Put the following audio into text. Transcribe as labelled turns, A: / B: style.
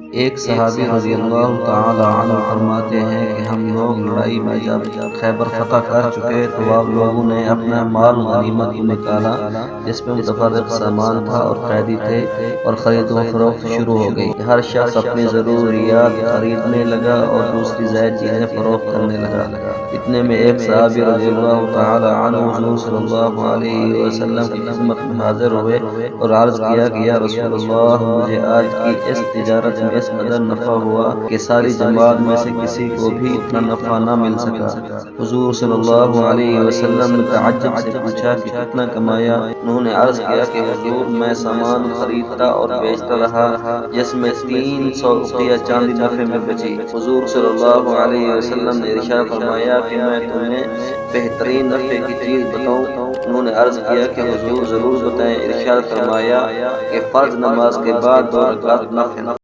A: एक सहाबी रज़ियल्लाहु ताला अन्हु फरमाते हैं कि हम लोग लड़ाई में जब खैबर फतह कर चुके तो आप लोगों ने अपना माल गनीमत को निकाला, जिसमें मुतफर्रिक सामान था और कैदी थे, और खरीद व फरोख्त शुरू हो गई। हर शख्स अपनी ज़रूरियात खरीदने लगा और दूसरी ज़ायद चीज़ें फरोख्त करने लगा। इतने में एक सहाबी रज़ियल्लाहु ताला अन्हु हुज़ूर सल्लल्लाहु अलैहि वसल्लम की खिदमत में हाजिर हुए और अर्ज़ किया कि या रसूलल्लाह, मुझे आज की इस तिजारत में इस कदर नफ़ा हुआ कि सारी जमात में से किसी को भी इतना नफ़ा न मिल सका। हुज़ूर सल्लल्लाहु अलैहि वसल्लम ने तअज्जुब से पूछा कि कितना कमाया? उन्होंने अर्ज़ किया कि हुज़ूर, मैं सामान खरीदता और बेचता रहा जिसमें 300 उक़िया चांदी नफ़े में बची। हुज़ूर सल्लल्लाहु अलैहि वसल्लम ने इरशाद फरमाया कि मैं तुम्हें बेहतरीन नफ़े की चीज़ बताऊं? उन्होंने अर्ज़ किया कि हुज़ूर ज़रूर बताएं। इरशाद फरमाया कि फ़र्ज़ नमाज के बाद 2 रकात नफ़िल।